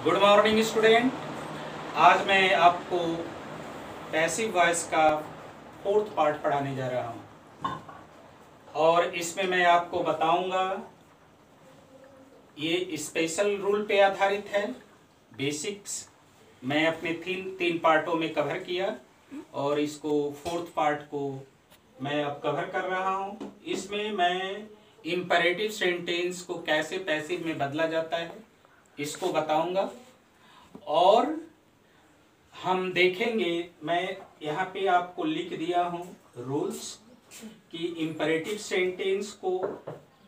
Good morning student. आज मैं आपको पैसिव वॉइस का फोर्थ पार्ट पढ़ाने जा रहा हूँ और इसमें मैं आपको बताऊंगा, ये स्पेशल रूल पे आधारित है। बेसिक्स मैं अपने तीन पार्टों में कवर किया और इसको फोर्थ पार्ट को मैं अब कवर कर रहा हूँ। इसमें मैं इम्परेटिव सेंटेंस को कैसे पैसिव में बदला जाता है इसको बताऊंगा और हम देखेंगे। मैं यहाँ पे आपको लिख दिया हूँ रूल्स कि इम्परेटिव सेंटेंस को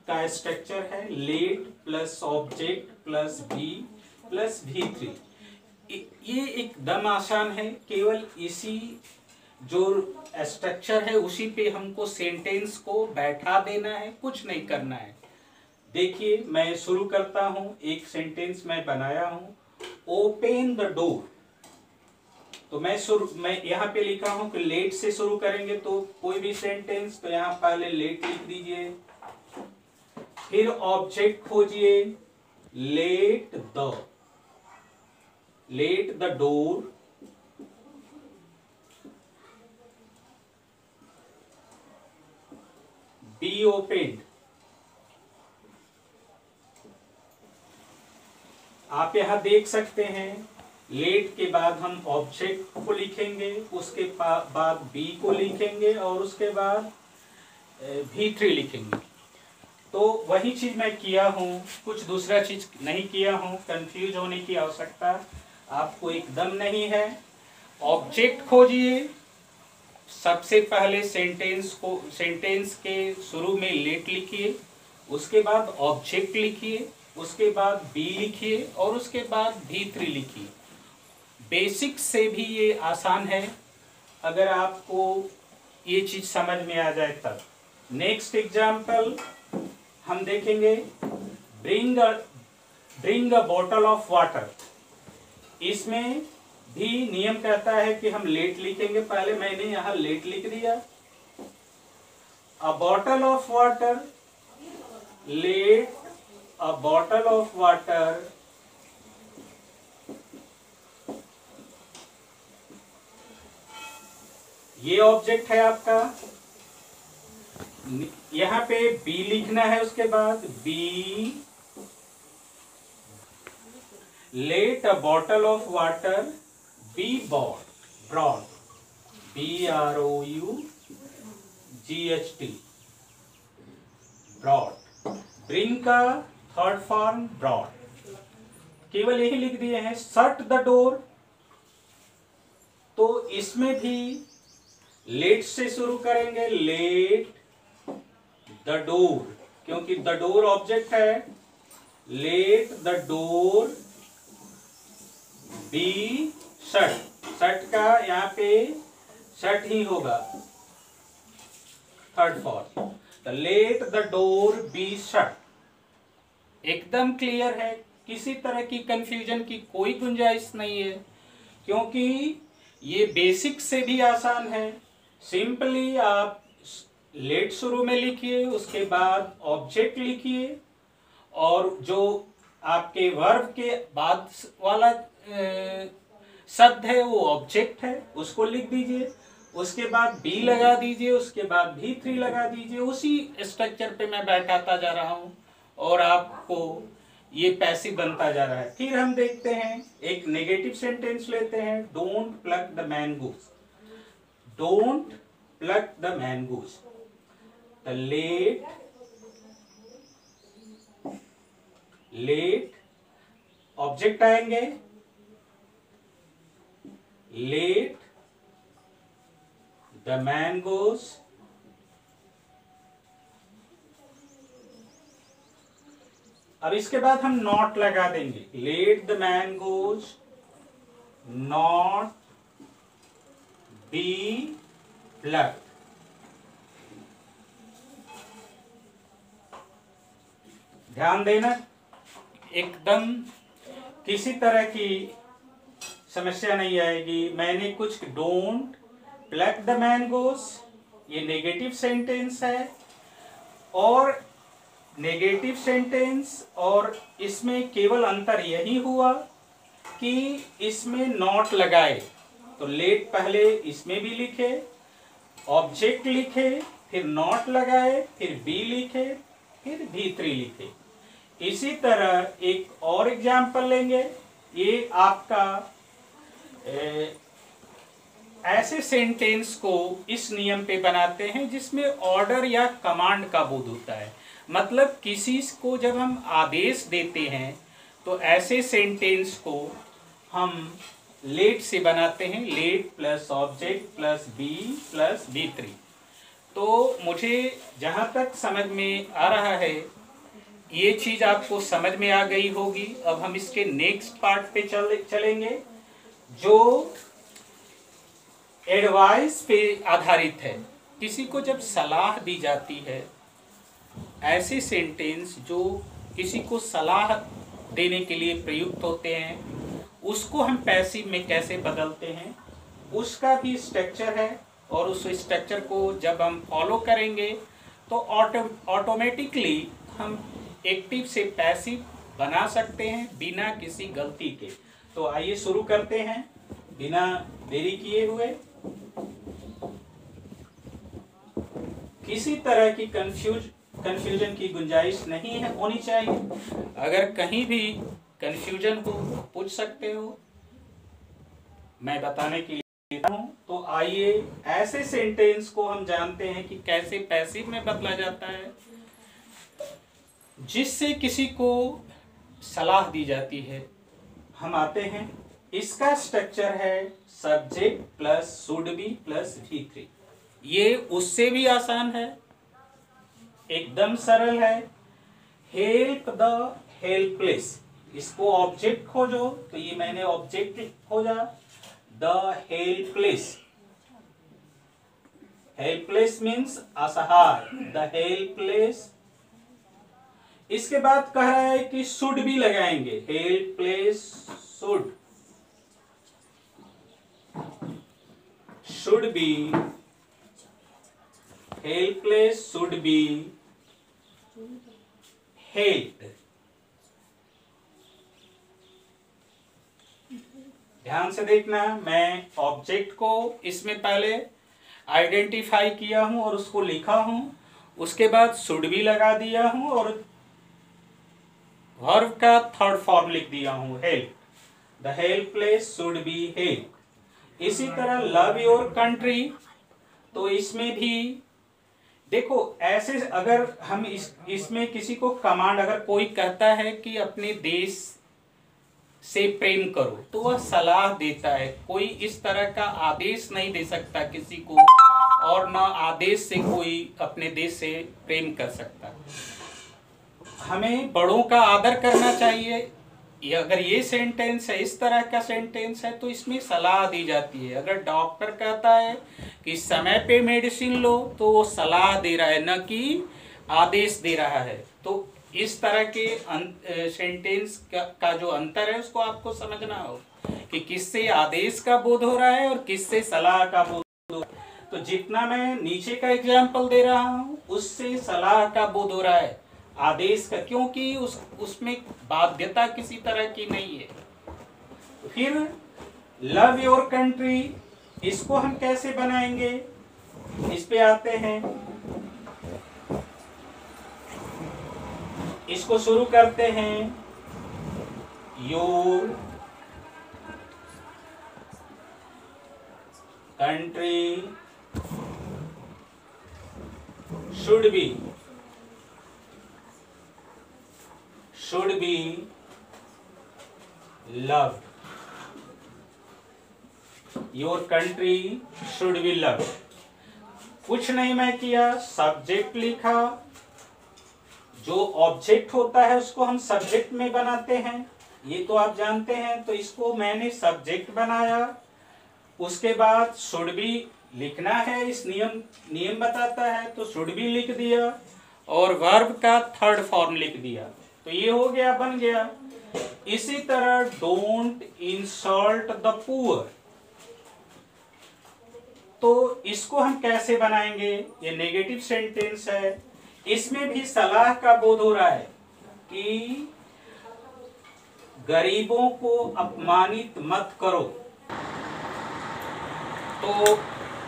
का स्ट्रक्चर है let plus object plus be plus V3। ये एकदम आसान है, केवल इसी जो स्ट्रक्चर है उसी पे हमको सेंटेंस को बैठा देना है, कुछ नहीं करना है। देखिए मैं शुरू करता हूँ। एक सेंटेंस मैं बनाया हूँ, ओपन द डोर। तो मैं यहाँ पे लिखा हूँ कि लेट से शुरू करेंगे, तो कोई भी सेंटेंस तो यहाँ पहले लेट लिख दीजिए, फिर ऑब्जेक्ट खोजिए let the door be opened. आप यहाँ देख सकते हैं लेट के बाद हम ऑब्जेक्ट को लिखेंगे, उसके बाद बी को लिखेंगे और उसके बाद V3 लिखेंगे। तो वही चीज मैं किया हूँ, कुछ दूसरा चीज नहीं किया हूँ। कंफ्यूज होने की आवश्यकता आपको एकदम नहीं है। ऑब्जेक्ट खोजिए, सबसे पहले सेंटेंस के शुरू में लेट लिखिए, उसके बाद ऑब्जेक्ट लिखिए, उसके बाद बी लिखिए और उसके बाद V3 लिखिए। बेसिक से भी ये आसान है अगर आपको ये चीज समझ में आ जाए तब। नेक्स्ट एग्जाम्पल हम देखेंगे, bring a bottle of water. इसमें भी नियम कहता है कि हम लेट लिखेंगे, पहले मैंने यहां लेट लिख दिया। A bottle of water, let a bottle of water ये ऑब्जेक्ट है आपका। यहां पे बी लिखना है, उसके बाद be let a bottle of water be brought BROUGHT brought. Bring का थर्ड फॉर्म ब्रॉड, केवल यही लिख दिए हैं। शट द डोर, तो इसमें भी लेट से शुरू करेंगे, लेट द डोर, क्योंकि द डोर ऑब्जेक्ट है। Late the door be shut का यहाँ पे शट ही होगा, third form. The late the door be shut. एकदम क्लियर है, किसी तरह की कंफ्यूजन की कोई गुंजाइश नहीं है, क्योंकि ये बेसिक से भी आसान है। सिंपली आप लेट शुरू में लिखिए, उसके बाद ऑब्जेक्ट लिखिए और जो आपके वर्ब के बाद वाला शब्द है वो ऑब्जेक्ट है, उसको लिख दीजिए। उसके बाद बी लगा दीजिए, उसके बाद V3 लगा दीजिए। उसी स्ट्रक्चर पे मैं बैठाता जा रहा हूं और आपको ये पैसिव बनता जा रहा है। फिर हम देखते हैं एक नेगेटिव सेंटेंस लेते हैं, don't pluck the mangoes. Don't pluck the mangoes. The let object आएंगे, लेट द मैंगोज अब इसके बाद हम नॉट लगा देंगे, let the mangoes not be plucked. ध्यान देना, एकदम किसी तरह की समस्या नहीं आएगी। मैंने कुछ डोंट प्लक द मैंगोज, ये नेगेटिव सेंटेंस है और नेगेटिव सेंटेंस और इसमें केवल अंतर यही हुआ कि इसमें नॉट लगाए, तो लेट पहले इसमें भी लिखे, ऑब्जेक्ट लिखे, फिर नॉट लगाए, फिर बी लिखे, फिर V3 लिखे। इसी तरह एक और एग्जाम्पल लेंगे। ये आपका ऐसे सेंटेंस को इस नियम पे बनाते हैं जिसमें ऑर्डर या कमांड का बोध होता है। मतलब किसी को जब हम आदेश देते हैं तो ऐसे सेंटेंस को हम लेट से बनाते हैं, let plus object plus be plus V3। तो मुझे जहां तक समझ में आ रहा है ये चीज आपको समझ में आ गई होगी। अब हम इसके नेक्स्ट पार्ट पे चलेंगे जो एडवाइस पे आधारित है। किसी को जब सलाह दी जाती है, ऐसे सेंटेंस जो किसी को सलाह देने के लिए प्रयुक्त होते हैं उसको हम पैसिव में कैसे बदलते हैं उसका भी स्ट्रक्चर है। और उस स्ट्रक्चर को जब हम फॉलो करेंगे तो ऑटोमेटिकली हम एक्टिव से पैसिव बना सकते हैं बिना किसी गलती के। तो आइए शुरू करते हैं बिना देरी किए हुए। किसी तरह की कंफ्यूजन की गुंजाइश नहीं है होनी चाहिए। अगर कहीं भी कंफ्यूजन हो पूछ सकते हो, मैं बताने के लिए हूं। तो आइए ऐसे सेंटेंस को हम जानते हैं कि कैसे पैसिव में बदला जाता है जिससे किसी को सलाह दी जाती है। हम आते हैं, इसका स्ट्रक्चर है subject plus should be plus V3। ये उससे भी आसान है, एकदम सरल है। हेल्प द हेल्पलेस, इसको ऑब्जेक्ट खोजो तो ये मैंने ऑब्जेक्ट खोजा, द हेल्पलेस। हेल्पलेस मीन्स असहाय, द हेल्पलेस। इसके बाद कह रहा है कि शुड भी लगाएंगे, helpless should be, helpless should be helped. ध्यान से देखना, मैं ऑब्जेक्ट को इसमें पहले आइडेंटिफाई किया हूं और उसको लिखा हूं, उसके बाद शुड भी लगा दिया हूं और वर्ब का थर्ड फॉर्म लिख दिया हूं, help. The helpless should be help. इसी तरह लव योर कंट्री, तो इसमें भी देखो ऐसे अगर हम इसमें किसी को कमांड, अगर कोई कहता है कि अपने देश से प्रेम करो तो वह सलाह देता है। कोई इस तरह का आदेश नहीं दे सकता किसी को, और ना आदेश से कोई अपने देश से प्रेम कर सकता। हमें बड़ों का आदर करना चाहिए। अगर ये सेंटेंस है, इस तरह का सेंटेंस है, तो इसमें सलाह दी जाती है। अगर डॉक्टर कहता है कि समय पे मेडिसिन लो तो वो सलाह दे रहा है, न कि आदेश दे रहा है। तो इस तरह के सेंटेंस का जो अंतर है उसको आपको समझना हो कि किससे आदेश का बोध हो रहा है और किससे सलाह का बोध हो रहा है। तो जितना मैं नीचे का एग्जाम्पल दे रहा हूं उससे सलाह का बोध हो रहा है, आदेश का, क्योंकि उसमें बाध्यता किसी तरह की नहीं है। फिर लव योर कंट्री, इसको हम कैसे बनाएंगे, इस पे आते हैं। इसको शुरू करते हैं, your country should be loved, your country should be loved। कुछ नहीं मैं किया, सब्जेक्ट लिखा, जो ऑब्जेक्ट होता है उसको हम सब्जेक्ट में बनाते हैं, ये तो आप जानते हैं। तो इसको मैंने सब्जेक्ट बनाया, उसके बाद शुड बी लिखना है, इस नियम बताता है, तो शुड बी लिख दिया और वर्ब का थर्ड फॉर्म लिख दिया। तो ये हो गया, बन गया। इसी तरह डोंट इंसल्ट द पुअर, तो इसको हम कैसे बनाएंगे, ये नेगेटिव सेंटेंस है, इसमें भी सलाह का बोध हो रहा है कि गरीबों को अपमानित मत करो। तो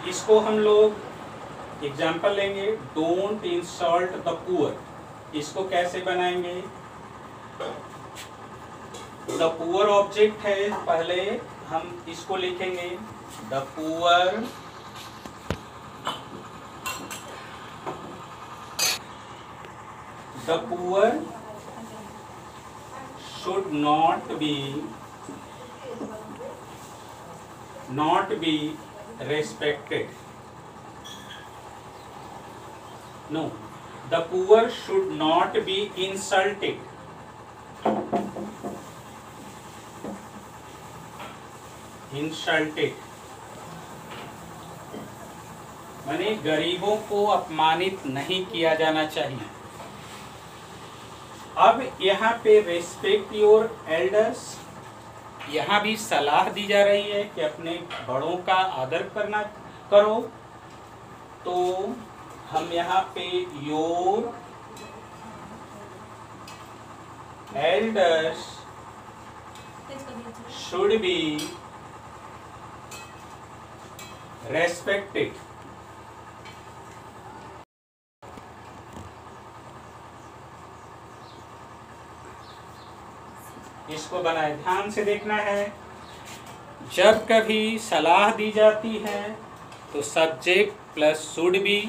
इसको हम लोग एग्जाम्पल लेंगे, डोंट इंसल्ट द पुअर। इसको कैसे बनाएंगे? द पुअर ऑब्जेक्ट है, पहले हम इसको लिखेंगे the poor should not be respected. No, the poor should not be insulted. माने गरीबों को अपमानित नहीं किया जाना चाहिए। अब यहाँ पे रेस्पेक्ट योर एल्डर्स, यहाँ भी सलाह दी जा रही है कि अपने बड़ों का आदर करो। तो हम यहाँ पे your elders should be respected. इसको बनाए, ध्यान से देखना है। जब कभी सलाह दी जाती है तो subject plus should be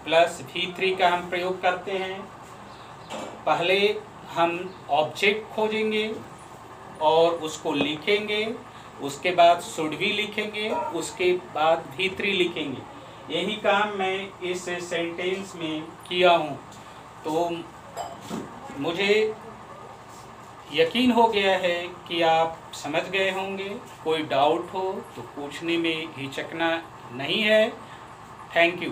plus V3 का हम प्रयोग करते हैं। पहले हम ऑब्जेक्ट खोजेंगे और उसको लिखेंगे, उसके बाद शुड बी लिखेंगे, उसके बाद V3 लिखेंगे। यही काम मैं इस सेंटेंस में किया हूँ। तो मुझे यकीन हो गया है कि आप समझ गए होंगे। कोई डाउट हो तो पूछने में हिचकना नहीं है। Thank you.